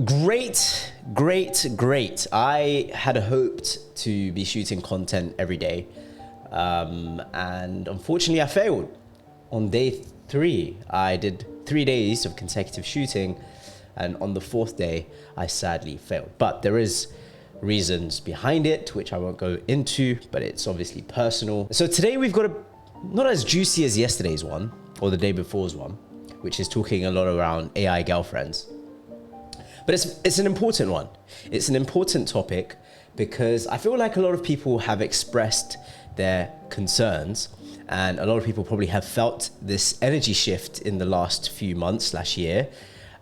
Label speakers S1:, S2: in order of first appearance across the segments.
S1: Great. I had hoped to be shooting content every day. And unfortunately I failed. On day 3, I did 3 days of consecutive shooting. And on the 4th day, I sadly failed. But there is reasons behind it, which I won't go into, but it's obviously personal. So today we've got not as juicy as yesterday's one, or the day before's one, which is talking a lot around AI girlfriends. But it's an important one. It's an important topic because I feel like a lot of people have expressed their concerns, and a lot of people probably have felt this energy shift in the last few months / year.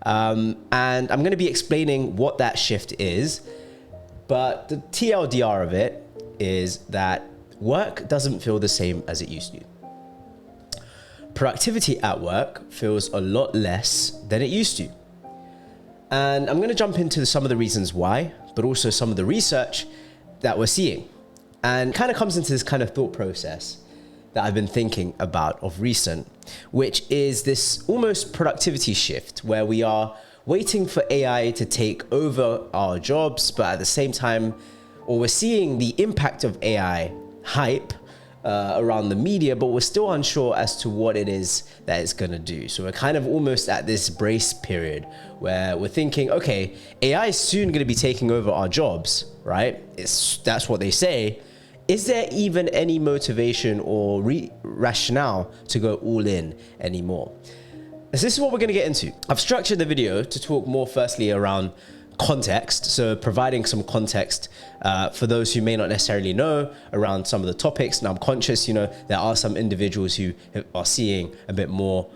S1: And I'm going to be explaining what that shift is. But the TLDR of it is that work doesn't feel the same as it used to. Productivity at work feels a lot less than it used to. And I'm going to jump into some of the reasons why, but also some of the research that we're seeing. And kind of comes into this kind of thought process that I've been thinking about of recent, which is this almost productivity shift where we are waiting for AI to take over our jobs, but at the same time, or we're seeing the impact of AI hype around the media, but we're still unsure as to what it is that it's going to do. So we're kind of almost at this brace period where we're thinking, okay, AI is soon going to be taking over our jobs, right? That's what they say. Is there even any motivation or rationale to go all in anymore? So this is what we're going to get into. I've structured the video to talk more firstly around context, so providing some context for those who may not necessarily know around some of the topics. Now I'm conscious, there are some individuals who are seeing a bit more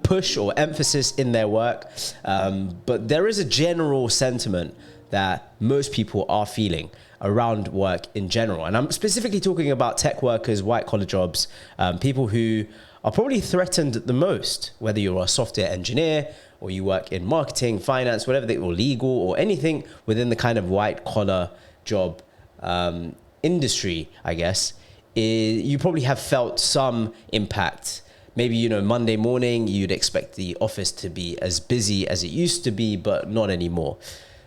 S1: push or emphasis in their work, but there is a general sentiment that most people are feeling around work in general. And I'm specifically talking about tech workers, white collar jobs, people who are probably threatened the most, whether you're a software engineer or you work in marketing, finance, whatever, or legal or anything within the kind of white collar job industry, I guess, you probably have felt some impact. Maybe, Monday morning, you'd expect the office to be as busy as it used to be, but not anymore.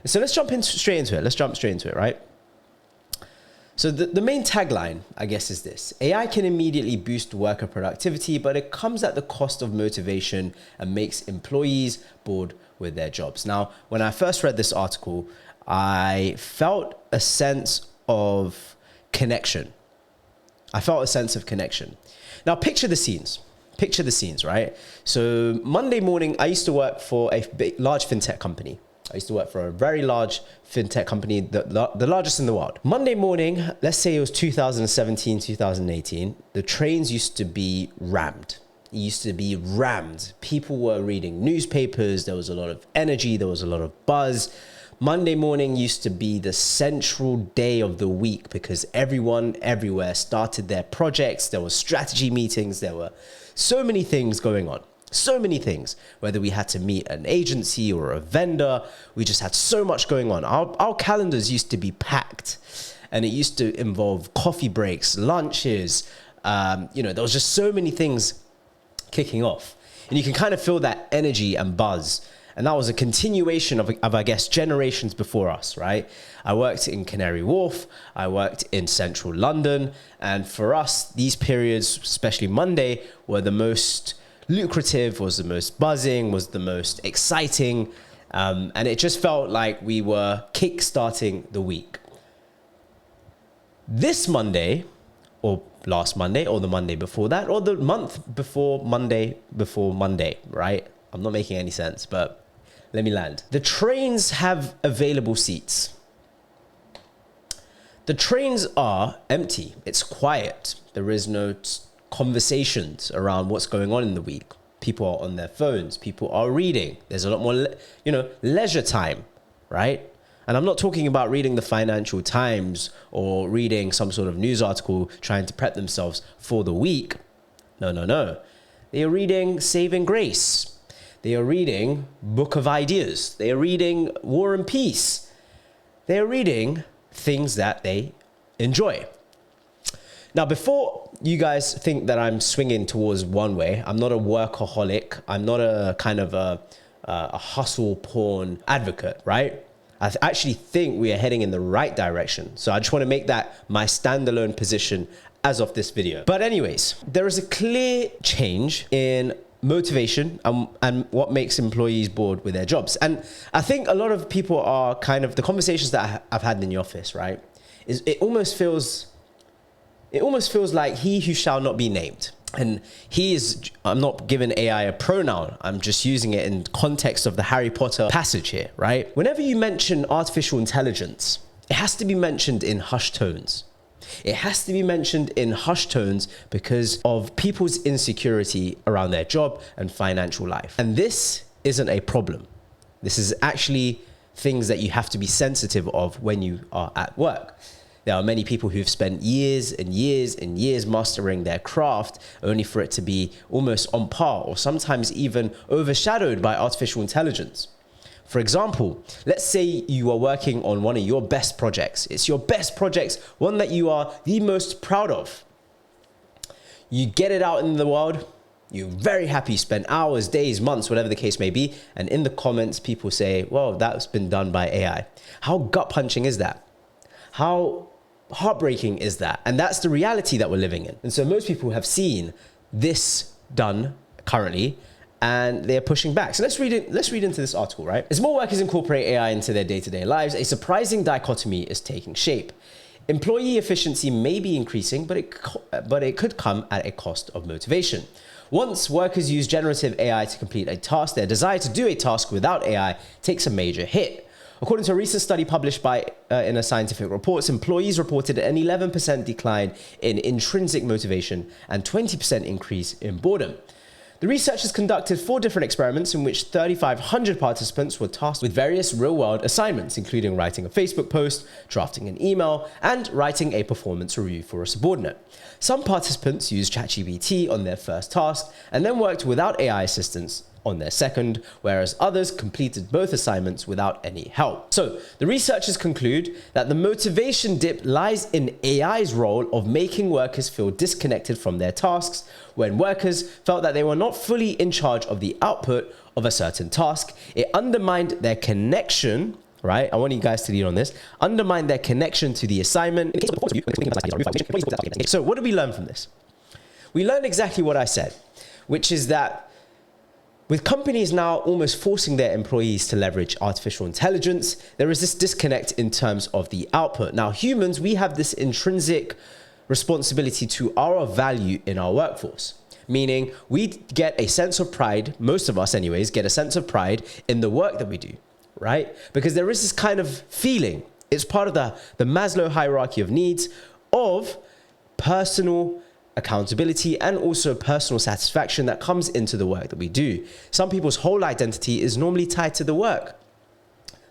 S1: So let's jump straight into it. Let's jump straight into it, right? So the main tagline, I guess, is this: AI can immediately boost worker productivity, but it comes at the cost of motivation and makes employees bored with their jobs. Now, when I first read this article, I felt a sense of connection. Now, picture the scenes. Right? So Monday morning, I used to work for a large fintech company. I used to work for a very large fintech company, the largest in the world. Monday morning, let's say it was 2017, 2018, the trains used to be rammed. People were reading newspapers. There was a lot of energy. There was a lot of buzz. Monday morning used to be the central day of the week because everyone everywhere started their projects. There were strategy meetings. There were so many things going on. So many things, whether we had to meet an agency or a vendor, we just had so much going on. Our calendars used to be packed, and it used to involve coffee breaks, lunches. There was just so many things kicking off, and you can kind of feel that energy and buzz. And that was a continuation of I guess, generations before us, right? I worked in Canary Wharf. I worked in central London. And for us, these periods, especially Monday, were the most lucrative, was the most buzzing, was the most exciting. And it just felt like we were kick-starting the week. This Monday, or last Monday, or the Monday before that, or the month before Monday, right? I'm not making any sense, but let me land. The trains have available seats. The trains are empty. It's quiet. There is no conversations around what's going on in the week. People are on their phones. People are reading. There's a lot more, leisure time, right? And I'm not talking about reading the Financial Times or reading some sort of news article trying to prep themselves for the week. No. They are reading Saving Grace. They are reading Book of Ideas. They are reading War and Peace. They are reading things that they enjoy. Now, before you guys think that I'm swinging towards one way, I'm not a workaholic. I'm not a kind of a a hustle porn advocate, right? I actually think we are heading in the right direction. So I just want to make that my standalone position as of this video. But anyways, there is a clear change in motivation and what makes employees bored with their jobs. And I think a lot of people are kind of, the conversations that I've had in the office, right, is it almost feels like he who shall not be named. And I'm not giving AI a pronoun. I'm just using it in context of the Harry Potter passage here, right? Whenever you mention artificial intelligence, it has to be mentioned in hushed tones. It has to be mentioned in hushed tones because of people's insecurity around their job and financial life. And this isn't a problem. This is actually things that you have to be sensitive of when you are at work. There are many people who've spent years and years and years mastering their craft only for it to be almost on par or sometimes even overshadowed by artificial intelligence. For example, let's say you are working on one of your best projects. It's your best project, one that you are the most proud of. You get it out in the world. You're very happy, spend hours, days, months, whatever the case may be. And in the comments, people say, well, that's been done by AI. How gut punching is that? How heartbreaking is that? And that's the reality that we're living in. And so most people have seen this done currently and they're pushing back. So let's read into this article, right? As more workers incorporate AI into their day-to-day lives, a surprising dichotomy is taking shape. Employee efficiency may be increasing, but it could come at a cost of motivation. Once workers use generative AI to complete a task, their desire to do a task without AI takes a major hit. According to a recent study published in a scientific report, employees reported an 11% decline in intrinsic motivation and 20% increase in boredom. The researchers conducted 4 different experiments in which 3,500 participants were tasked with various real-world assignments, including writing a Facebook post, drafting an email, and writing a performance review for a subordinate. Some participants used ChatGPT on their first task and then worked without AI assistance on their second, whereas others completed both assignments without any help. So the researchers conclude that the motivation dip lies in AI's role of making workers feel disconnected from their tasks. When workers felt that they were not fully in charge of the output of a certain task, it undermined their connection, right? I want you guys to lead on this. Undermined their connection to the assignment. So what did we learn from this? We learned exactly what I said, which is that with companies now almost forcing their employees to leverage artificial intelligence, there is this disconnect in terms of the output. Now, humans, we have this intrinsic responsibility to our value in our workforce, meaning we get a sense of pride, most of us anyways, get a sense of pride in the work that we do, right? Because there is this kind of feeling, it's part of the Maslow hierarchy of needs of personal accountability and also personal satisfaction that comes into the work that we do. Some people's whole identity is normally tied to the work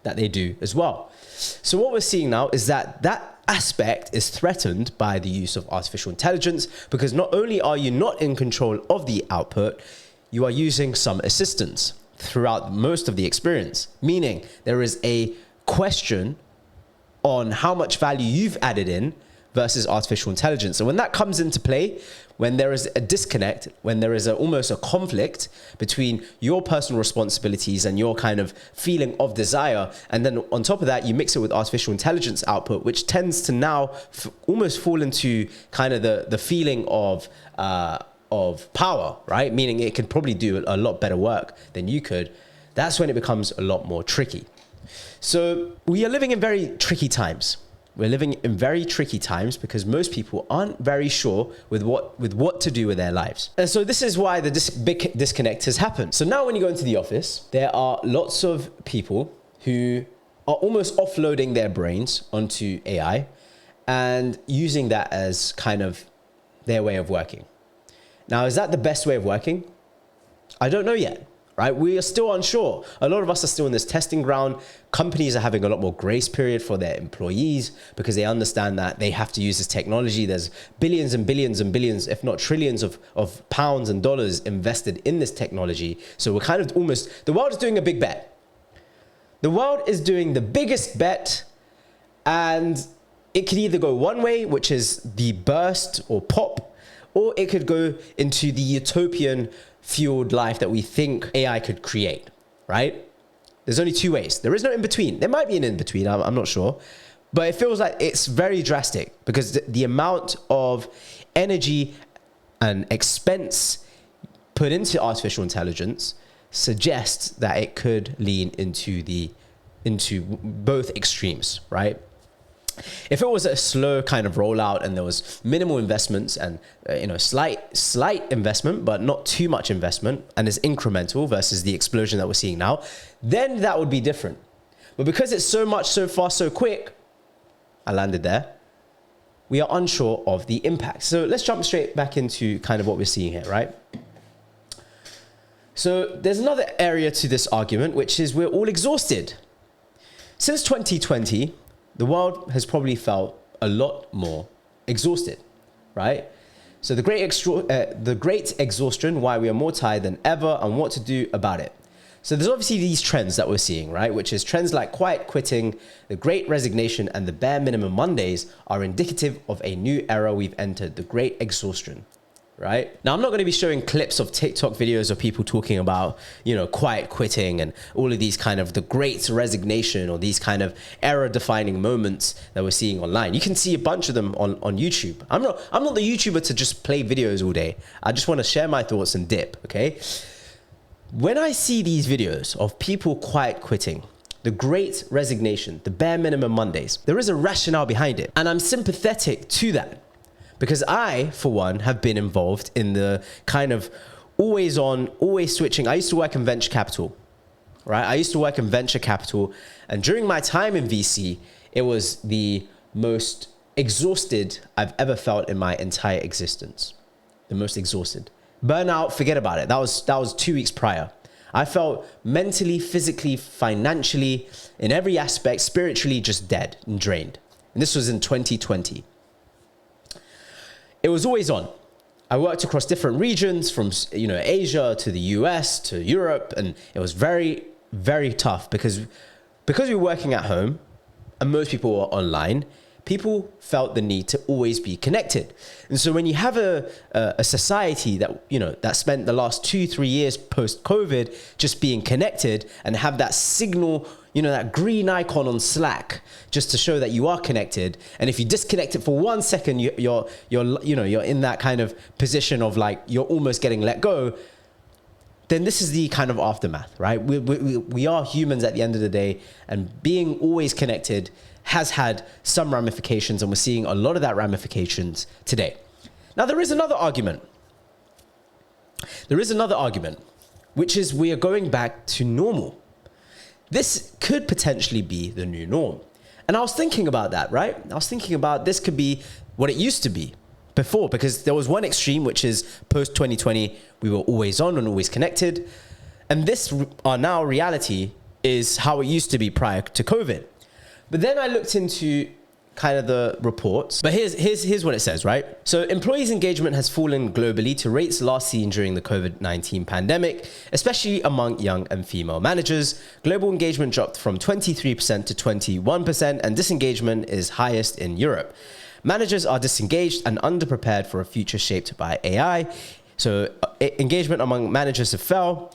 S1: that they do as well. So what we're seeing now is that aspect is threatened by the use of artificial intelligence, because not only are you not in control of the output, you are using some assistance throughout most of the experience, meaning there is a question on how much value you've added in versus artificial intelligence. So when that comes into play, when there is a disconnect, when there is almost a conflict between your personal responsibilities and your kind of feeling of desire, and then on top of that, you mix it with artificial intelligence output, which tends to now almost fall into kind of the feeling of power, right? Meaning it can probably do a lot better work than you could. That's when it becomes a lot more tricky. So we are living in very tricky times. We're living in very tricky times because most people aren't very sure with what to do with their lives. And so this is why the big disconnect has happened. So now when you go into the office, there are lots of people who are almost offloading their brains onto AI and using that as kind of their way of working. Now, is that the best way of working? I don't know yet. Right? We are still unsure. A lot of us are still in this testing ground. Companies are having a lot more grace period for their employees because they understand that they have to use this technology. There's billions and billions and billions, if not trillions of pounds and dollars invested in this technology. So we're kind of almost, the world is doing a big bet. The world is doing the biggest bet, and it could either go one way, which is the burst or pop, or it could go into the utopian fueled life that we think AI could create, right? There's only two ways. There is no in between. There might be an in between, I'm not sure. But it feels like it's very drastic because the amount of energy and expense put into artificial intelligence suggests that it could lean into both extremes, right? If it was a slow kind of rollout and there was minimal investments and slight investment, but not too much investment, and is incremental versus the explosion that we're seeing now, then that would be different. But because it's so much, so fast, so quick, I landed there, we are unsure of the impact. So let's jump straight back into kind of what we're seeing here, right? So there's another area to this argument, which is we're all exhausted. Since 2020, the world has probably felt a lot more exhausted, right? So the great exhaustion, why we are more tired than ever and what to do about it. So there's obviously these trends that we're seeing, right? Which is trends like quiet quitting, the great resignation, and the bare minimum Mondays are indicative of a new era we've entered, the great exhaustion, right? Now, I'm not going to be showing clips of TikTok videos of people talking about, quiet quitting and all of these kind of the great resignation or these kind of era-defining moments that we're seeing online. You can see a bunch of them on YouTube. I'm not the YouTuber to just play videos all day. I just want to share my thoughts and dip, okay? When I see these videos of people quiet quitting, the great resignation, the bare minimum Mondays, there is a rationale behind it. And I'm sympathetic to that because I, for one, have been involved in the kind of always on, always switching. I used to work in venture capital, right? I used to work in venture capital. And during my time in VC, it was the most exhausted I've ever felt in my entire existence. The most exhausted. Burnout, forget about it. That was 2 weeks prior. I felt mentally, physically, financially, in every aspect, spiritually just dead and drained. And this was in 2020. It was always on. I worked across different regions from, Asia to the US to Europe. And it was very, very tough because we were working at home and most people were online. People felt the need to always be connected. And so when you have a society that, that spent the last 2-3 years post-COVID just being connected and have that signal, that green icon on Slack just to show that you are connected. And if you disconnect it for 1 second, you're in that kind of position of like, you're almost getting let go. Then this is the kind of aftermath, right? We are humans at the end of the day, and being always connected has had some ramifications, and we're seeing a lot of that ramifications today. Now, there is another argument. Which is we are going back to normal. This could potentially be the new norm. And I was thinking about that, right? I was thinking about this could be what it used to be before, because there was one extreme, which is post-2020, we were always on and always connected. And this, our now reality, is how it used to be prior to COVID. But then I looked into kind of the reports. But here's what it says, right? So employees' engagement has fallen globally to rates last seen during the COVID-19 pandemic, especially among young and female managers. Global engagement dropped from 23% to 21%, and disengagement is highest in Europe. Managers are disengaged and underprepared for a future shaped by AI. So engagement among managers have fell.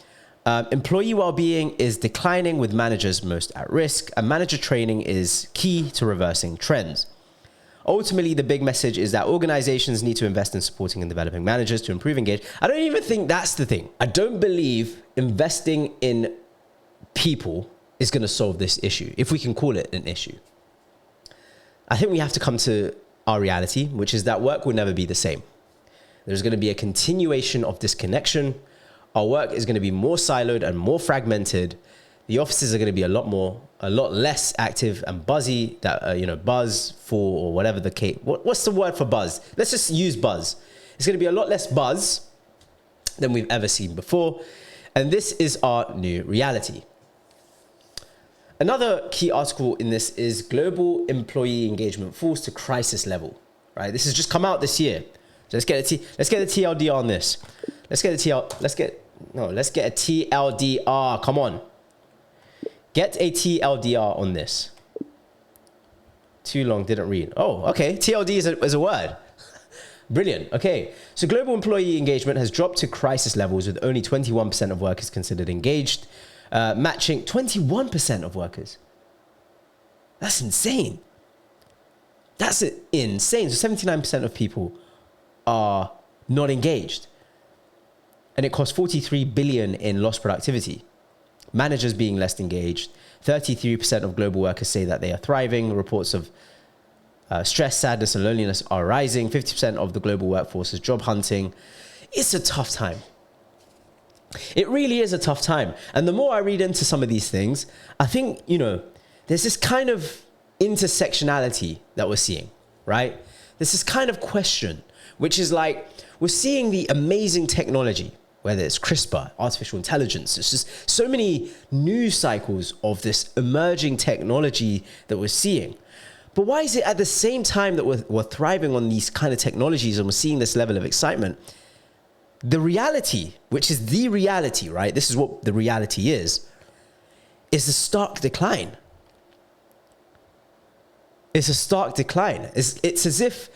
S1: Employee well-being is declining with managers most at risk, and manager training is key to reversing trends. Ultimately, the big message is that organizations need to invest in supporting and developing managers to improve engagement. I don't even think that's the thing. I don't believe investing in people is going to solve this issue, if we can call it an issue. I think we have to come to our reality, which is that work will never be the same. There's going to be a continuation of disconnection. Our work is going to be more siloed and more fragmented. The offices are going to be a lot less active and buzzy. Buzz for, or whatever the case. What's the word for buzz? Let's just use buzz. It's going to be a lot less buzz than we've ever seen before. And this is our new reality. Another key article in this is global employee engagement falls to crisis level. Right? This has just come out this year. So let's get a TLDR on this. Let's get a TLDR. Come on. Get a TLDR on this. Too long, didn't read. Oh, okay. TLD is a word. Brilliant. Okay. So global employee engagement has dropped to crisis levels with only 21% of workers considered engaged. matching 21% of workers. That's insane. That's insane. So 79% of people are not engaged. And it costs 43 billion in lost productivity. Managers being less engaged. 33% of global workers say that they are thriving. Reports of stress, sadness, and loneliness are rising. 50% of the global workforce is job hunting. It's a tough time. It really is a tough time. And the more I read into some of these things, I think, there's this kind of intersectionality that we're seeing, right? There's this kind of question, which is like, we're seeing the amazing technology, whether it's CRISPR, artificial intelligence. It's just so many news cycles of this emerging technology that we're seeing. But why is it at the same time that we're thriving on these kind of technologies and we're seeing this level of excitement, the reality, which is the reality, right? This is what the reality is a stark decline. It's a stark decline. It's as if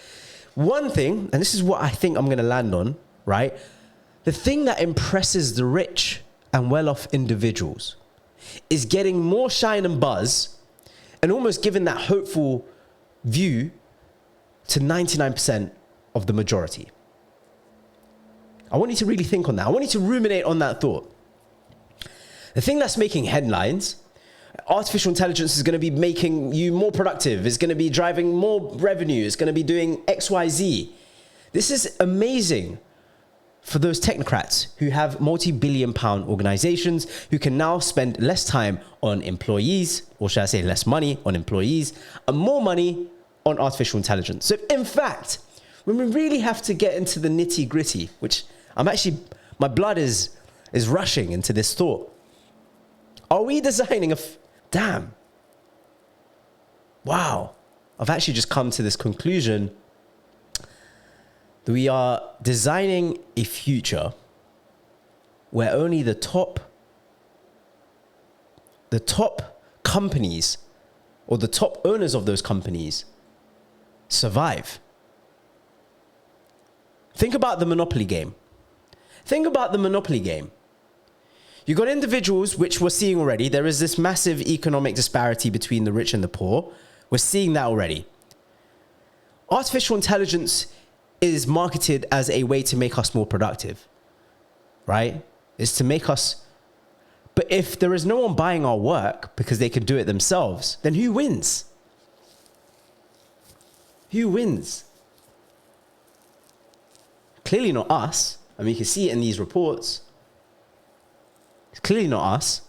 S1: one thing, and this is what I think I'm going to land on, right? The thing that impresses the rich and well-off individuals is getting more shine and buzz and almost giving that hopeful view to 99% of the majority. I want you to really think on that. I want you to ruminate on that thought. The thing that's making headlines, artificial intelligence is going to be making you more productive. It's going to be driving more revenue. It's going to be doing X, Y, Z. This is amazing for those technocrats who have multi-billion-pound organizations who can now spend less time on employees, or should I say less money on employees, and more money on artificial intelligence. So in fact, when we really have to get into the nitty-gritty, which my blood is rushing into this thought, are we designing damn. Wow. I've actually just come to this conclusion that we are designing a future where only the top companies or the top owners of those companies survive. Think about the Monopoly game. You've got individuals, which we're seeing already. There is this massive economic disparity between the rich and the poor. We're seeing that already. Artificial intelligence is marketed as a way to make us more productive, right? It's to make us... But if there is no one buying our work because they can do it themselves, then who wins? Who wins? Clearly not us. I mean, you can see it in these reports. It's clearly not us.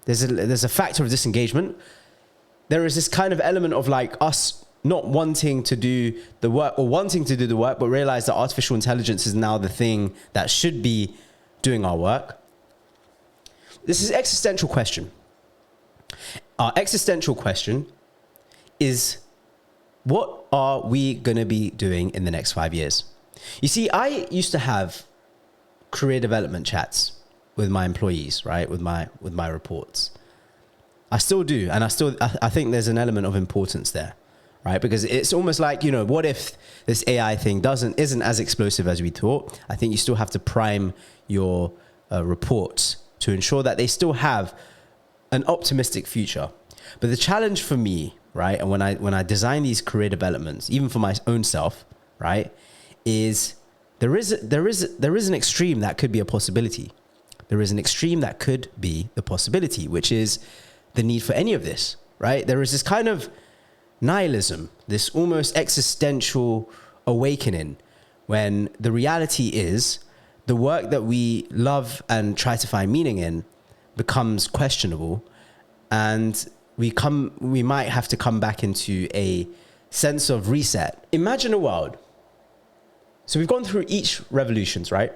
S1: There's a factor of disengagement. There is this kind of element of like us not wanting to do the work or wanting to do the work, but realize that artificial intelligence is now the thing that should be doing our work. This is an existential question. Our existential question is, what are we going to be doing in the next 5 years? You see, I used to have career development chats with my employees, right? With my reports. I still do. And I think there's an element of importance there, right? Because it's almost like, what if this AI thing isn't as explosive as we thought? I think you still have to prime your reports to ensure that they still have an optimistic future. But the challenge for me, right, and when I design these career developments, even for my own self, right, is there is an extreme that could be a possibility. There is an extreme that could be the possibility, which is the need for any of this, right? There is this kind of nihilism, this almost existential awakening, when the reality is the work that we love and try to find meaning in becomes questionable, and we might have to come back into a sense of reset. Imagine a world. So we've gone through each revolutions, right?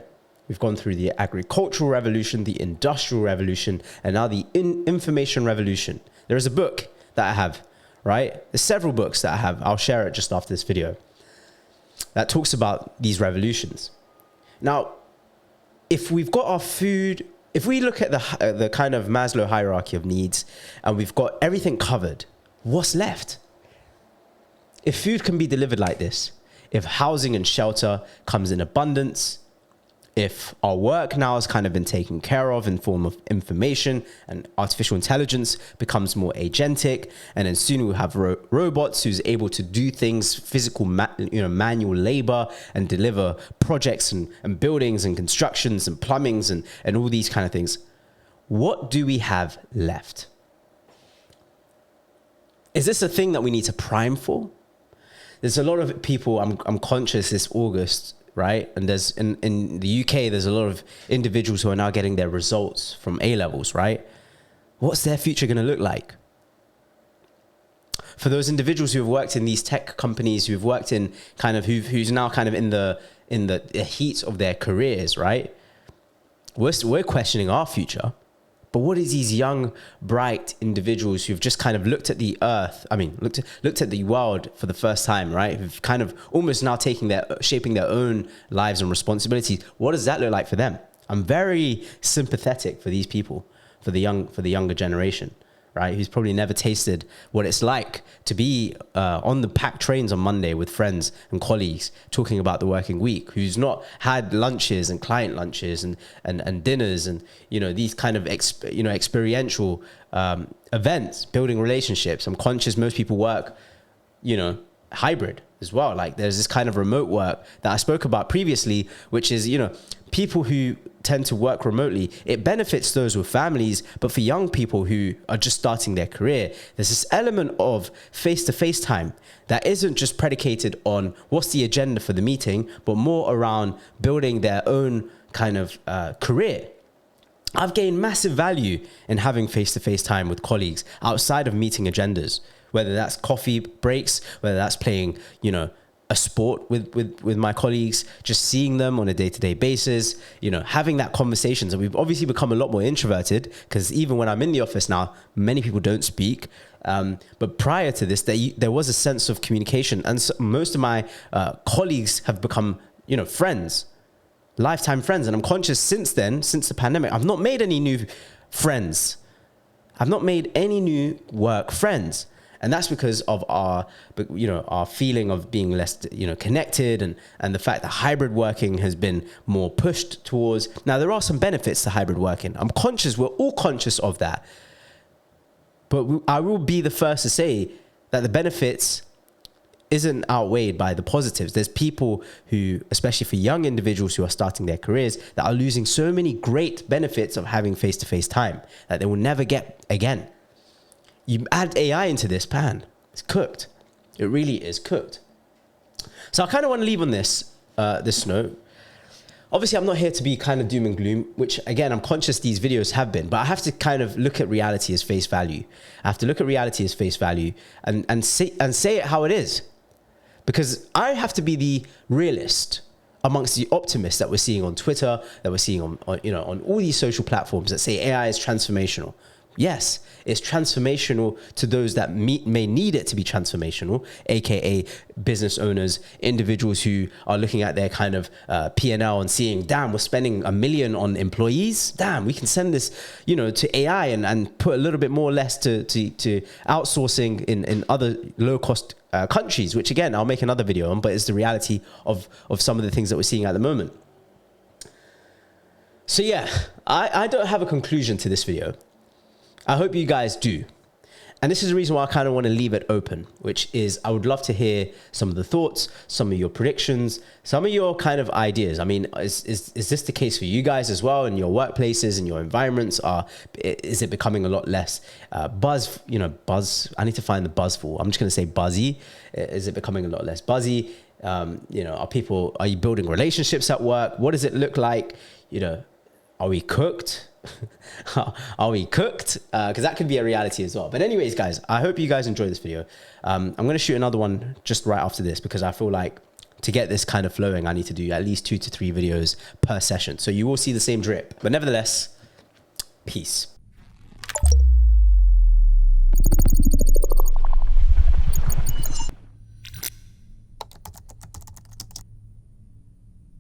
S1: We've gone through the agricultural revolution, the industrial revolution, and now the information revolution. There is a book that I have, right? There's several books that I have. I'll share it just after this video that talks about these revolutions. Now, if we've got our food, if we look at the kind of Maslow hierarchy of needs and we've got everything covered, what's left? If food can be delivered like this, if housing and shelter comes in abundance, if our work now has kind of been taken care of in form of information and artificial intelligence becomes more agentic, and then soon we'll have robots who's able to do things, physical, manual labor, and deliver projects and buildings and constructions and plumbings and all these kind of things. What do we have left? Is this a thing that we need to prime for? There's a lot of people, I'm conscious this August, right? And there's in the UK, there's a lot of individuals who are now getting their results from A-levels, right? What's their future going to look like? For those individuals who have worked in these tech companies, who've worked in kind of, who's now kind of in the heat of their careers, right? We're questioning our future. But what is these young, bright individuals who've just kind of looked at the earth, looked at the world for the first time, right? Who've kind of almost now shaping their own lives and responsibilities. What does that look like for them? I'm very sympathetic for these people, for the younger generation, right? Who's probably never tasted what it's like to be on the packed trains on Monday with friends and colleagues talking about the working week, who's not had lunches and client lunches and dinners and, these kind of, experiential events, building relationships. I'm conscious most people work, hybrid as well. Like there's this kind of remote work that I spoke about previously, which is, people who tend to work remotely, it benefits those with families, but for young people who are just starting their career, there's this element of face-to-face time that isn't just predicated on what's the agenda for the meeting, but more around building their own kind of career. I've gained massive value in having face-to-face time with colleagues outside of meeting agendas, whether that's coffee breaks, whether that's playing, a sport with my colleagues, just seeing them on a day-to-day basis, having that conversations. And we've obviously become a lot more introverted because even when I'm in the office now, many people don't speak. But prior to this, there was a sense of communication. And so most of my colleagues have become, friends, lifetime friends. And I'm conscious since the pandemic, I've not made any new friends. I've not made any new work friends. And that's because of our feeling of being less, connected and the fact that hybrid working has been more pushed towards. Now, there are some benefits to hybrid working. We're all conscious of that. But I will be the first to say that the benefits isn't outweighed by the positives. There's people who, especially for young individuals who are starting their careers, that are losing so many great benefits of having face-to-face time that they will never get again. You add AI into this pan, it's cooked. It really is cooked. So I kind of want to leave on this note. Obviously, I'm not here to be kind of doom and gloom, which again, I'm conscious these videos have been, but I have to kind of look at reality as face value. I have to look at reality as face value and say it how it is. Because I have to be the realist amongst the optimists that we're seeing on Twitter, that we're seeing on all these social platforms that say AI is transformational. Yes, it's transformational to those that may need it to be transformational, aka business owners, individuals who are looking at their kind of P&L and seeing, damn, we're spending $1 million on employees. Damn, we can send this, to AI and put a little bit more less to outsourcing in other low cost countries, which again, I'll make another video on, but it's the reality of some of the things that we're seeing at the moment. So yeah, I don't have a conclusion to this video. I hope you guys do. And this is the reason why I kind of want to leave it open, which is I would love to hear some of the thoughts, some of your predictions, some of your kind of ideas. I mean, is this the case for you guys as well in your workplaces, in your environments? Is it becoming a lot less buzz? I need to find the buzz for. I'm just going to say buzzy. Is it becoming a lot less buzzy? Are you building relationships at work? What does it look like? Are we cooked? Are we cooked? Because that could be a reality as well. But anyways, guys, I hope you guys enjoyed this video. I'm going to shoot another one just right after this because I feel like to get this kind of flowing, I need to do at least 2 to 3 videos per session. So you will see the same drip. But nevertheless, peace.